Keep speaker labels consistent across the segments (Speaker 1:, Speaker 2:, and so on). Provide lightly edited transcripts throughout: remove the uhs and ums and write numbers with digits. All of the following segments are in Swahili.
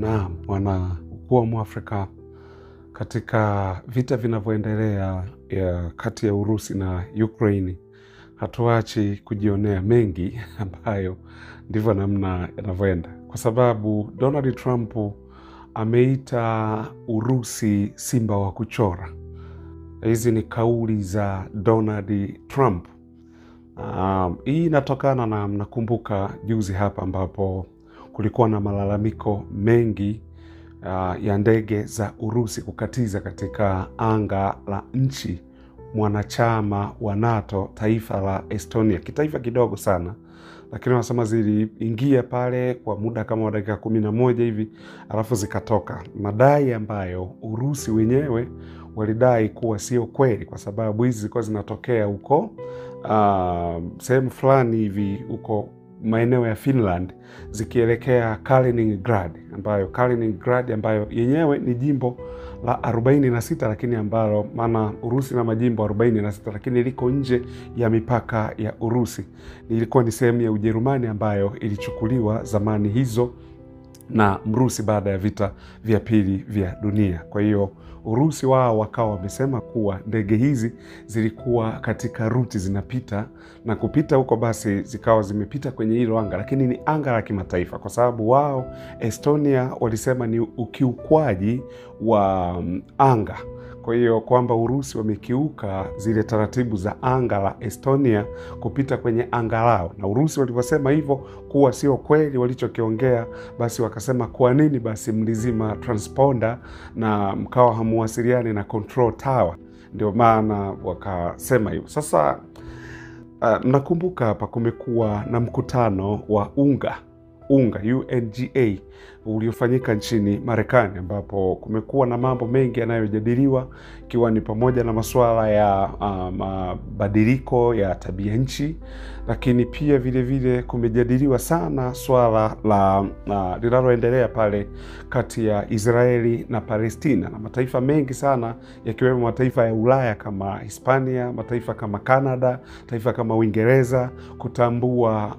Speaker 1: Na kuwa Mwafrika katika vita vinavyoendelea kati ya Urusi na Ukraine, hatuachi kujionea mengi ambayo ndivyo namna yanavyoenda, kwa sababu Donald Trump ameita Urusi simba wa kuchora. Hizi ni kauli za Donald Trump. Hii inatokana na, mnakumbuka juzi hapa ambapo kulikuwa na malalamiko mengi ya ndege za Urusi kukatiza katika anga la nchi mwanachama wa NATO, taifa la Estonia. Kitaifa kidogo sana, lakini wanasema ziliingia pale kwa muda kama dakika 11 hivi alafu zikatoka. Madai ambayo Urusi wenyewe walidai kuwa sio kweli, kwa sababu hizi zilikuwa zinatokea huko sehemu fulani hivi huko maeneo ya Finland zikielekea Kaliningrad, ambayo yenyewe ni jimbo la 46, lakini ambalo maana Urusi na majimbo 46, lakini liko nje ya mipaka ya Urusi. Ilikuwa ni sehemu ya Ujerumani ambayo ilichukuliwa zamani hizo na Mrusi baada ya vita vya pili vya dunia. Kwa hiyo Urusi wao wakawa wamesema kuwa ndege hizi zilikuwa katika ruti zinapita, na kupita huko basi zikawa zimepita kwenye hilo anga, lakini ni anga la kimataifa, kwa sababu wao Estonia walisema ni ukiukwaji wa anga. Kwa hiyo kwamba Urusi wamekiuka zile taratibu za anga la Estonia kupita kwenye anga lao, na Urusi walivyosema hivyo kuwa sio kweli walichokiongea, basi wakasema kwa nini basi mlizima transponder na mkawa hamuwasiliani na control tower. Ndio maana wakasema hivyo. Sasa mnakumbuka hapa kumekuwa na mkutano wa UNGA uliofanyika nchini Marekani, ambapo kumekuwa na mambo mengi yanayojadiliwa, ikiwa ni pamoja na masuala ya mabadiliko ya tabia nchi, lakini pia vile vile kumejadiliwa sana swala la linaloendelea pale kati ya Israeli na Palestina, na mataifa mengi sana yakiwemo mataifa ya Ulaya kama Hispania, mataifa kama Canada, taifa kama Uingereza kutambua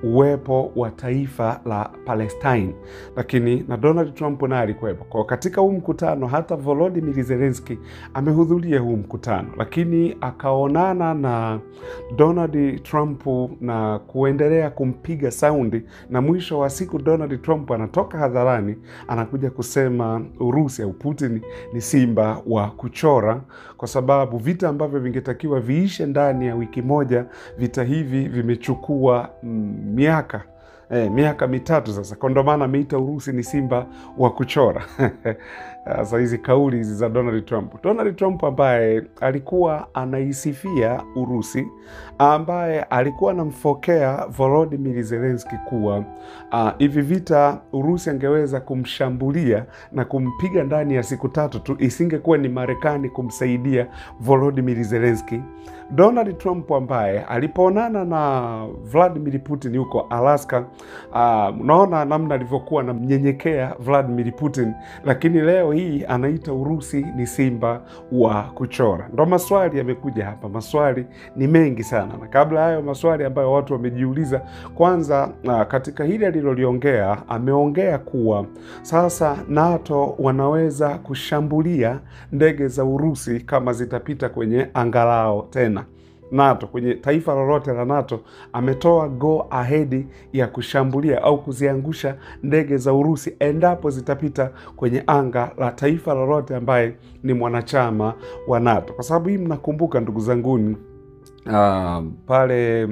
Speaker 1: uwepo wa taifa la Palestine. Lakini na Donald Trump naye alikuwepo. Kwa katika huu mkutano, hata Volodymyr Zelensky amehudhuria huu mkutano, lakini akaonana na Donald Trump na kuendelea kumpiga saundi, na mwisho wa siku Donald Trump anatoka hadharani anakuja kusema Urusi au Putin ni simba wa kuchora, kwa sababu vita ambavyo vingetakiwa viishe ndani ya wiki moja, vita hivi vimechukua miaka mitatu sasa. Kwa ndo maana ameita Urusi ni simba wa kuchora. Sasa hizi kauli hizi za Donald Trump ambaye alikuwa anaisifia Urusi, ambaye alikuwa anamfokea Volodymyr Zelensky kuwa hivi vita Urusi angeweza kumshambulia na kumpiga ndani ya siku 3 tu, isingekuwa ni Marekani kumsaidia Volodymyr Zelensky. Donald Trump ambaye alipoonana na Vladimir Putin huko Alaska, unaona namna alivyokuwa anamnyenyekea Vladimir Putin, lakini leo hii anaita Urusi ni simba wa kuchora. Ndo maswali yamekuja hapa, maswali ni mengi sana, na kabla hayo maswali ambayo watu wamejiuliza, kwanza katika hili aliloliongea, ameongea kuwa sasa NATO wanaweza kushambulia ndege za Urusi kama zitapita kwenye anga lao tena. NATO, kwenye taifa lolote la NATO ametoa go ahead ya kushambulia au kuziangusha ndege za Urusi endapo zitapita kwenye anga la taifa lolote ambaye ni mwanachama wa NATO. Kwa sababu hii mnakumbuka ndugu zanguni, pale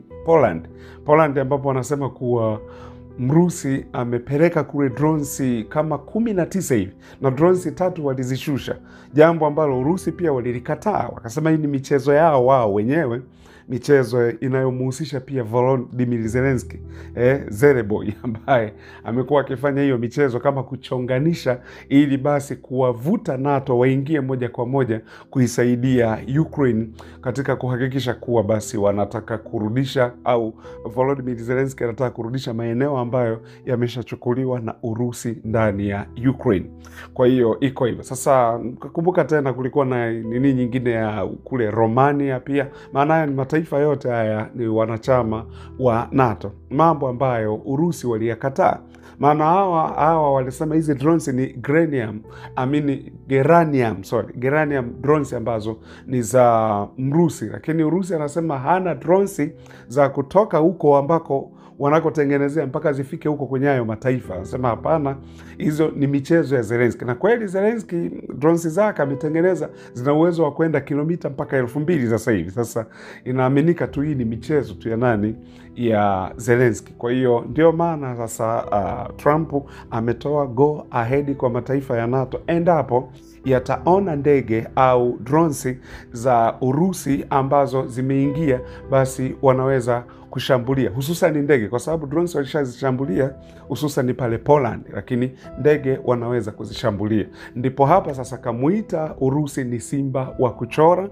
Speaker 1: Poland ambapo wanasema kuwa Mrusi amepeleka kule drones kama 19 hivi, na drones 3 walizishusha, jambo ambalo Urusi pia walilikataa, wakasema hii ni michezo yao wao wenyewe, michezo inayomhusisha pia Volodymyr Zelensky, Zereboy, ambaye amekuwa akifanya hiyo michezo kama kuchonganisha, ili basi kuwavuta NATO waingie moja kwa moja kuisaidia Ukraine katika kuhakikisha kuwa basi wanataka kurudisha, au Volodymyr Zelensky anataka kurudisha maeneo ambayo yameshachukuliwa na Urusi ndani ya Ukraine. Kwa hiyo iko hivyo. Sasa kumbuka tena kulikuwa na nini nyingine ya kule Romania pia, maana ni mataifa yote haya ni wanachama wa NATO, mambo ambayo Urusi waliyakataa. Maana hawa walisema hizi drones ni geranium drones ambazo ni za Mrusi, lakini Urusi anasema hana drones za kutoka huko ambako wanakotengenezea mpaka zifike huko kwenye hayo mataifa. Anasema hapana, hizo ni michezo ya Zelensky. Na kweli Zelensky drones zake ametengeneza zina uwezo wa kwenda kilomita mpaka 2000 sasa hivi. Sasa inaaminika tu hii ni michezo tu ya nani, ya Zelensky. Kwa hiyo ndio maana sasa Trump ametoa go ahead kwa mataifa ya NATO endapo yataona ndege au drones za Urusi ambazo zimeingia, basi wanaweza kushambulia, hususan ndege, kwa sababu drones walishazishambulia hususan pale Poland, lakini ndege wanaweza kuzishambulia. Ndipo hapa sasa kamuita Urusi ni simba wa kuchora,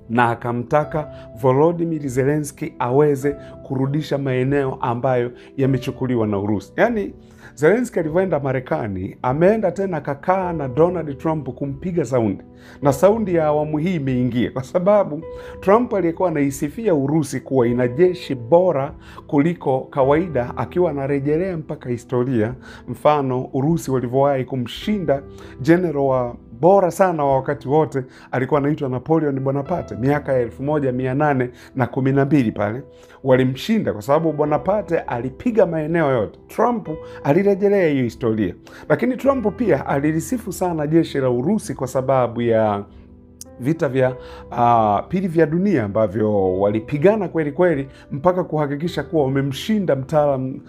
Speaker 1: na akamtaka Volodymyr Zelensky aweze kurudisha maeneo ambayo yamechukuliwa na Urusi. Yaani Zelensky alivyoenda Marekani, ameenda tena kakaa na Donald Trump kumpiga saundi. Na saundi ya awamu hii imeingia kwa sababu Trump aliyekuwa anaisifia Urusi kuwa ina jeshi bora kuliko kawaida, akiwa anarejelea mpaka historia, mfano Urusi walivyowahi kumshinda general wa bora sana wa wakati wote, alikuwa anaitwa Napoleon Bonaparte, miaka ya 1812 pale walimshinda kwa sababu Bonaparte alipiga maeneo yote. Trump alirejelea hiyo historia, lakini Trump pia alilisifu sana jeshi la Urusi kwa sababu ya vita vya pili vya dunia ambavyo walipigana kweli kweli mpaka kuhakikisha kuwa wamemshinda mtaalam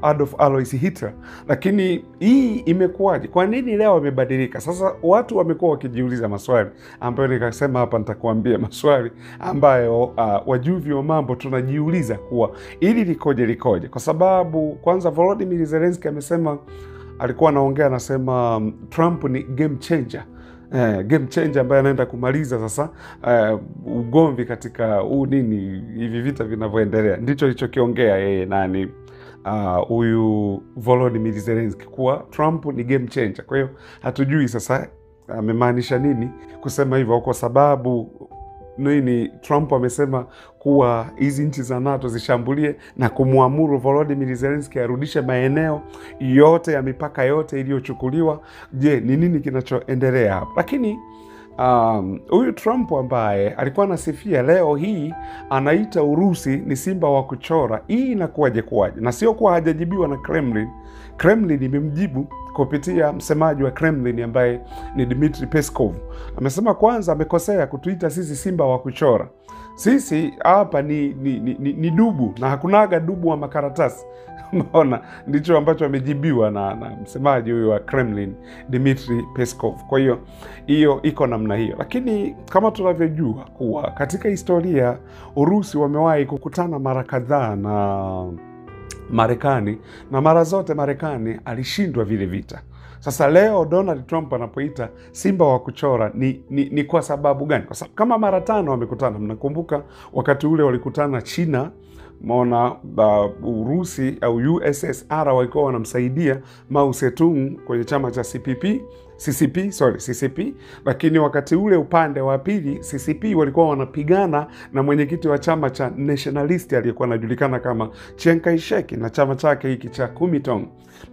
Speaker 1: Adolf Alois Hitler. Lakini hii imekuwaje? Kwa nini leo imebadilika? Sasa watu wamekuwa wakijiuliza maswali ambayo nikasema hapa nitakuambia maswali ambayo wajuvi wa mambo tunajiuliza kuwa ili likoje. Kwa sababu kwanza Volodymyr Zelensky amesema, alikuwa anaongea anasema Trump ni game changer. Game changer ambaye anaenda kumaliza sasa ugomvi katika hivi vita vinavyoendelea. Ndicho alichokiongea yeye nani huyu Volodymyr Zelensky, kuwa Trump ni game changer. Kwa hiyo hatujui sasa amemaanisha nini kusema hivyo, kwa sababu Trump amesema kuwa hizi nchi za NATO zishambulie na kumwamuru Volodymyr Zelensky arudishe maeneo yote ya mipaka yote iliyochukuliwa. Je, ni nini kinachoendelea hapa? Lakini huyu Trump ambaye alikuwa anasifia, leo hii anaita Urusi ni simba wa kuchora. Hii inakuwaje? Na sio kuwa hajajibiwa na Kremlin. Kremlin imemjibu kupitia msemaji wa Kremlin ambaye ni Dmitry Peskov. Amesema kwanza amekosea kutuita sisi simba wa kuchora. Sisi hapa ni dubu na hakunaga dubu wa makaratasi. Unaona, ndicho ambacho amejibiwa na msemaji huyu wa Kremlin Dmitry Peskov. Kwa hiyo iko namna hiyo. Lakini kama tunavyojua kuwa katika historia Urusi wamewahi kukutana mara kadhaa na Marekani, na mara zote Marekani alishindwa vile vita. Sasa leo Donald Trump anapoita simba wa kuchora ni kwa sababu gani? Kwa sababu kama mara 5 wamekutana, mnakumbuka wakati ule walikutana China, maona Urusi au USSR walikuwa wanamsaidia Mao Zedong kwenye chama cha CCP, lakini wakati ule upande wa pili CCP walikuwa wanapigana na mwenyekiti wa chama cha Nationalist aliyekuwa anajulikana kama Chiang Kai-shek na chama chake hiki cha Kuomintang,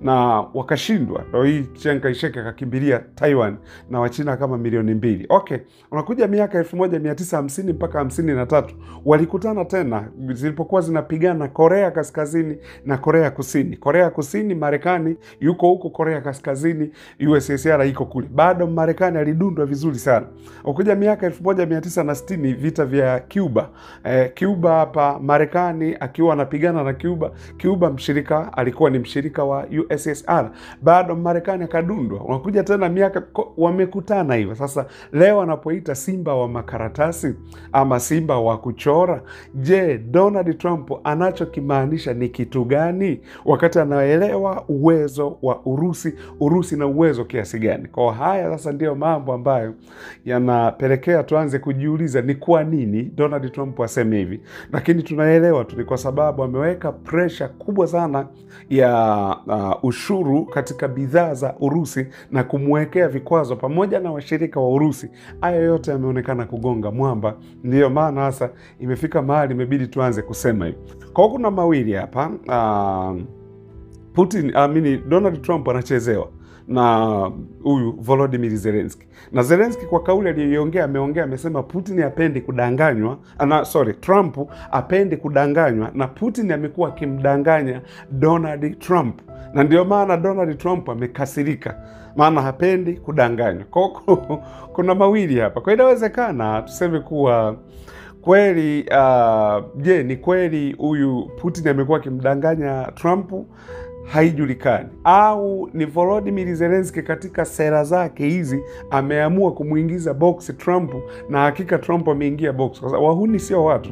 Speaker 1: na wakashindwa. Ndio hii Chiang Kai-shek akakimbilia Taiwan na Wachina kama milioni 2. Okay, unakuja miaka 1950 mpaka 53 walikutana tena zilipokuwa zinapigana Korea Kaskazini na Korea Kusini. Korea Kusini Marekani yuko huko, Korea Kaskazini USSR iko kule. Bado Marekani alidundwa vizuri sana. Ukuja miaka 1960 vita vya Cuba. Cuba hapa Marekani akiwa anapigana na Cuba alikuwa ni mshirika wa USSR. Bado Marekani akadundwa. Unakuja tena miaka wamekutana hivyo. Sasa leo anapoita simba wa makaratasi ama simba wa kuchora, je, Donald Trump anachokimaanisha ni kitu gani? Wakati anaelewa uwezo wa Urusi na uwezo kiasi gani? Kwa haya sasa ndio mambo ambayo yanapelekea tuanze kujiuliza ni kwa nini Donald Trump aseme hivi. Lakini tunaelewa tu ni kwa sababu ameweka pressure kubwa sana ya ushuru katika bidhaa za Urusi na kumwekea vikwazo pamoja na washirika wa Urusi. Hayo yote yameonekana kugonga mwamba. Ndiyo maana sasa imefika mahali imebidi tuanze kusema hivi. Kwa kuna mawili hapa. Donald Trump anachezewa na huyu Volodymyr Zelensky. Na Zelensky kwa kauli aliyoiongea amesema Putin hapendi kudanganywa, Trump hapendi kudanganywa na Putin amekuwa akimdanganya Donald Trump. Na ndio maana Donald Trump amekasirika, maana hapendi kudanganywa. Kuna mawili hapa. Kwa inawezekana tuseme kuwa kweli ni kweli huyu Putin amekuwa akimdanganya Trump, haijulikani, au ni Volodymyr Zelensky katika sera zake hizi ameamua kumuingiza box Trump, na hakika Trump ameingia box, kwa sababu wahuni sio watu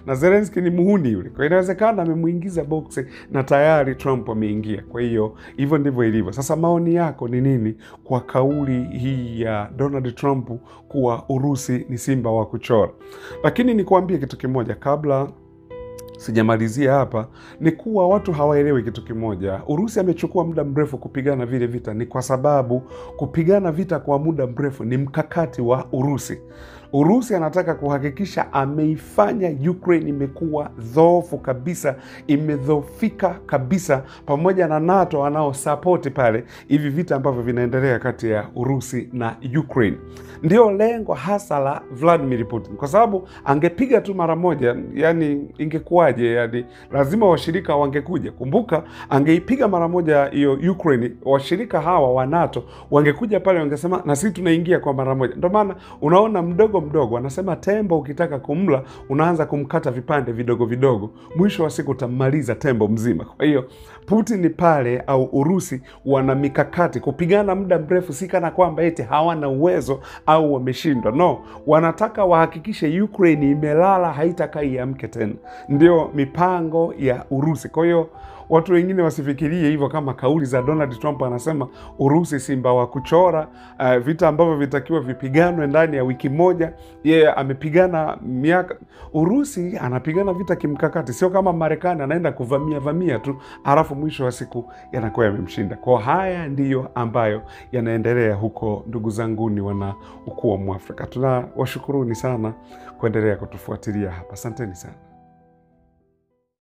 Speaker 1: na Zelensky ni muhuni yule. Kwa inawezekana amemuingiza box na tayari Trump ameingia. Kwa hiyo hivyo ndivyo ilivyo. Sasa maoni yako ni nini kwa kauli hii ya Donald Trump kuwa Urusi ni simba wa kuchora? Lakini nikuambie kitu kimoja kabla sijamalizia hapa, ni kuwa watu hawaelewi kitu kimoja. Urusi amechukua muda mrefu kupigana vile vita, ni kwa sababu kupigana vita kwa muda mrefu ni mkakati wa Urusi. Urusi anataka kuhakikisha ameifanya Ukraine imekuwa dhoofu kabisa, imedhoofika kabisa, pamoja na NATO wanaosapoti pale hivi vita ambavyo vinaendelea kati ya Urusi na Ukraine. Ndio lengo hasa la Vladimir Putin, kwa sababu angepiga tu mara moja, yani ingekuwaje? Yani lazima washirika wangekuja. Kumbuka, angeipiga mara moja hiyo Ukraine, washirika hawa wa NATO wangekuja pale, wangesema na sisi tunaingia kwa mara moja. Ndio maana unaona mdogo anasema tembo ukitaka kumla unaanza kumkata vipande vidogo vidogo, mwisho wa siku utamaliza tembo mzima. Kwa hiyo Putin pale au Urusi wana mikakati kupigana muda mrefu, si kana kwamba eti hawana uwezo au wameshindwa. No, wanataka wahakikishe Ukraine imelala, haitakaa iamke tena. Ndio mipango ya Urusi. Kwa hiyo watu wengine wasifikirie hivyo kama kauli za Donald Trump anasema Urusi simba wa kuchora, vita ambavyo vitakiwa vipiganwe ndani ya wiki moja. Yeye amepigana miaka. Urusi anapigana vita kimkakati, sio kama Marekani anaenda kuvamia tu halafu mwisho wa siku yanakuwa yamemshinda. Kwa haya ndiyo ambayo yanaendelea huko, ndugu zanguni wana ukuu wa Mwafrika. Tunawashukuruni sana kuendelea kutufuatilia hapa. Asanteni sana.